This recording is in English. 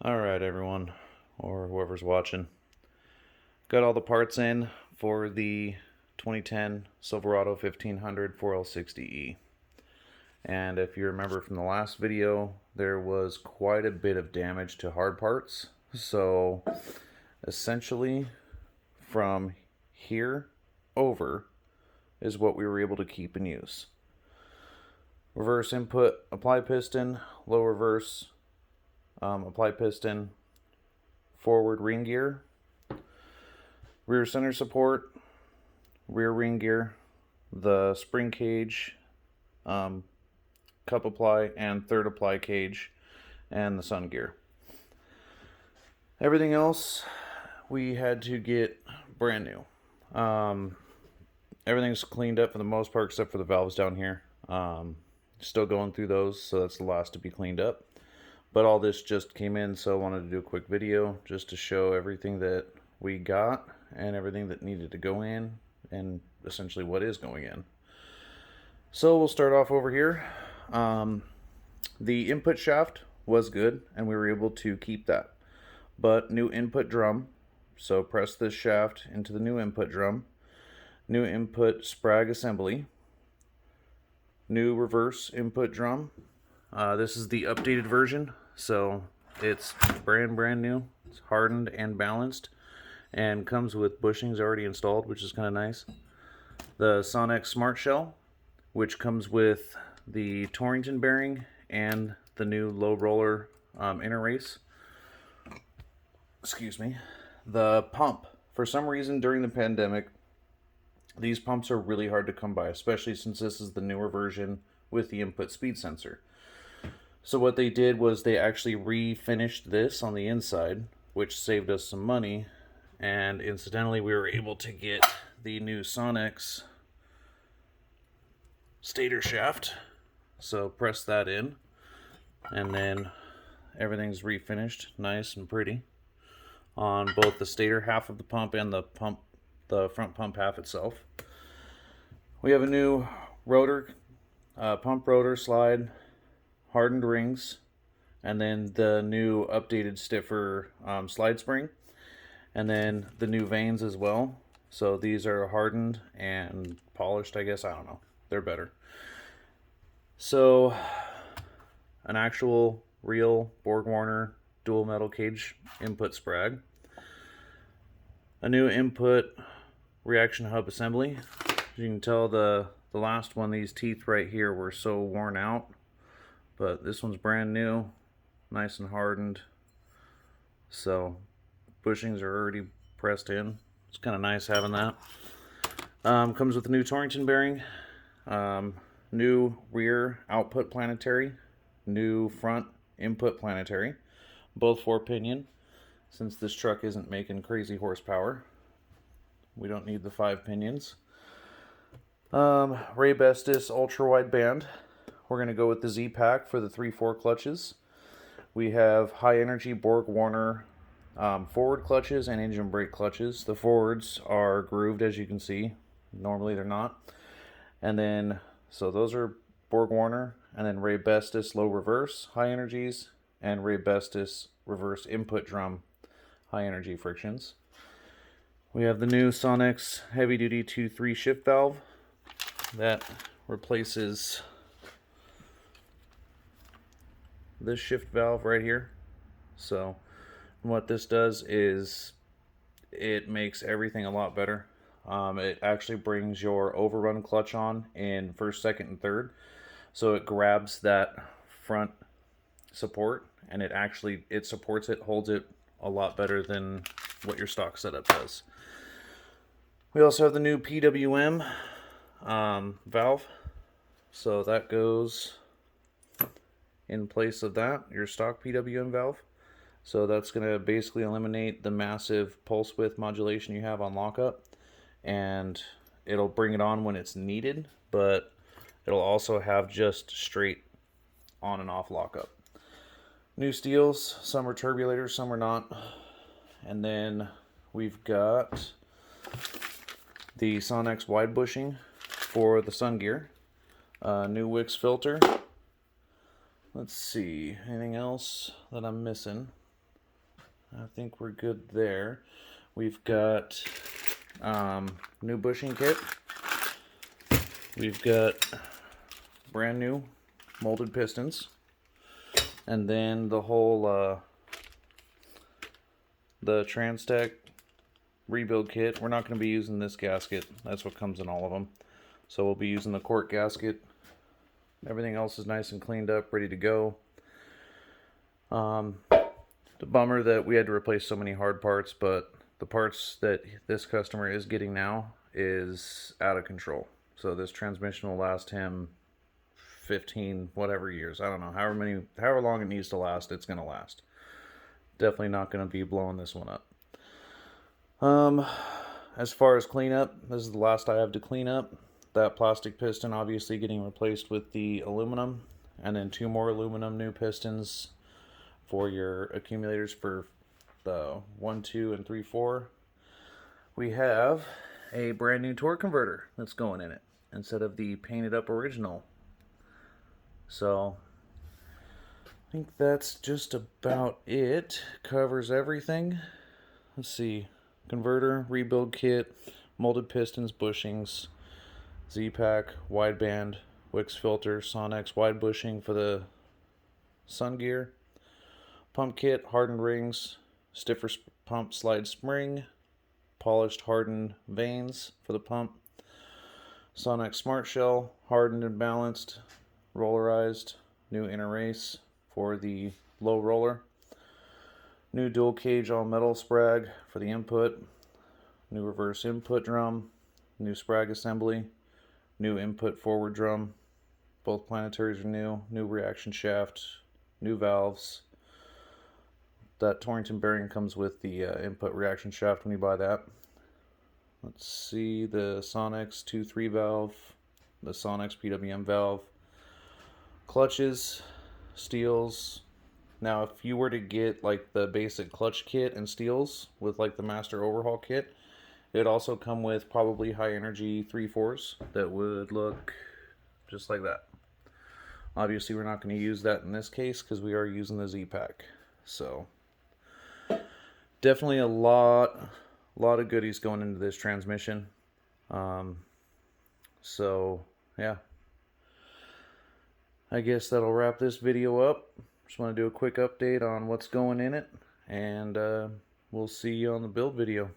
Alright, everyone, or whoever's watching. Got all the parts in for the 2010 Silverado 1500 4L60E. And if you remember from the last video, there was quite a bit of damage to hard parts. So, essentially, from here over is what we were able to keep in use. Reverse input, apply piston, low reverse, apply piston, forward ring gear, rear center support, rear ring gear, the spring cage, cup apply and third apply cage, and the sun gear. Everything else we had to get brand new. Everything's cleaned up for the most part except for the valves down here. Still going through those, so that's the last to be cleaned up. But all this just came in, so I wanted to do a quick video just to show everything that we got and everything that needed to go in and essentially what is going in. So we'll start off over here. The input shaft was good and we were able to keep that. But new input drum, so press this shaft into the new input drum. New input sprag assembly. New reverse input drum. This is the updated version, so it's brand new. It's hardened and balanced, and comes with bushings already installed, which is kind of nice. The Sonex Smart Shell, which comes with the Torrington bearing and the new low roller inner race. Excuse me. The pump. For some reason during the pandemic, these pumps are really hard to come by, especially since this is the newer version with the input speed sensor. So what they did was they actually refinished this on the inside, which saved us some money. And incidentally, we were able to get the new Sonex stator shaft. So press that in, and then everything's refinished, nice and pretty, on both the stator half of the pump and the front pump half itself. We have a new rotor, pump rotor slide, hardened rings, and then the new updated stiffer slide spring, and then the new vanes as well. So these are hardened and polished, I guess. I don't know, they're better. So an actual real BorgWarner dual metal cage input sprag, a new input reaction hub assembly. As you can tell, the last one, these teeth right here were so worn out, but this one's brand new, nice and hardened. So bushings are already pressed in. It's kind of nice having that. Comes with a new Torrington bearing, new rear output planetary, new front input planetary, both 4-pinion. Since this truck isn't making crazy horsepower, we don't need the 5 pinions. Ray Bestis ultra wide band. We're going to go with the Z-Pack for the 3/4 clutches. We have high energy BorgWarner forward clutches and engine brake clutches. The forwards are grooved, as you can see. Normally they're not. And then, so those are BorgWarner, and then Ray Bestis low reverse high energies, and Ray Bestis reverse input drum high energy frictions. We have the new Sonex heavy duty 2-3 shift valve that replaces this shift valve right here. So what this does is it makes everything a lot better. It actually brings your overrun clutch on in first, second, and third. So it grabs that front support and it supports it, holds it a lot better than what your stock setup does. We also have the new PWM valve. So that goes in place of that, your stock PWM valve. So that's going to basically eliminate the massive pulse width modulation you have on lockup, and it'll bring it on when it's needed, but it'll also have just straight on and off lockup. New steels, some are turbulators, some are not. And then we've got the Sonex wide bushing for the sun gear, new Wix filter. Let's see, anything else that I'm missing? I think we're good there. We've got new bushing kit. We've got brand new molded pistons. And then the whole the Transtech rebuild kit. We're not going to be using this gasket. That's what comes in all of them. So we'll be using the cork gasket. Everything else is nice and cleaned up, ready to go. The bummer that we had to replace so many hard parts, but the parts that this customer is getting now is out of control. So this transmission will last him 15 whatever years. I don't know, however long it needs to last, it's going to last. Definitely not going to be blowing this one up. As far as cleanup, this is the last I have to clean up. That plastic piston obviously getting replaced with the aluminum, and then 2 more aluminum new pistons for your accumulators for the 1, 2, and 3, 4. We have a brand new torque converter that's going in it instead of the painted up original. So I think that's just about it. Covers everything. Let's see. Converter, rebuild kit, molded pistons, bushings, Z-Pack, wideband, Wix filter, Sonex wide bushing for the sun gear, pump kit, hardened rings, stiffer pump slide spring, polished hardened vanes for the pump, Sonex smart shell, hardened and balanced, rollerized, new inner race for the low roller, new dual cage all metal sprag for the input, new reverse input drum, new sprag assembly, new input forward drum, both planetaries are new reaction shaft, new valves. That Torrington bearing comes with the input reaction shaft when you buy that. Let's see, the Sonex 2-3 valve, the Sonex PWM valve, clutches, steels. Now, if you were to get like the basic clutch kit and steels with like the master overhaul kit, it'd also come with probably high energy 3/4s that would look just like that. Obviously, we're not going to use that in this case because we are using the Z-Pack. So, definitely a lot of goodies going into this transmission. So, yeah. I guess that'll wrap this video up. Just want to do a quick update on what's going in it, and we'll see you on the build video.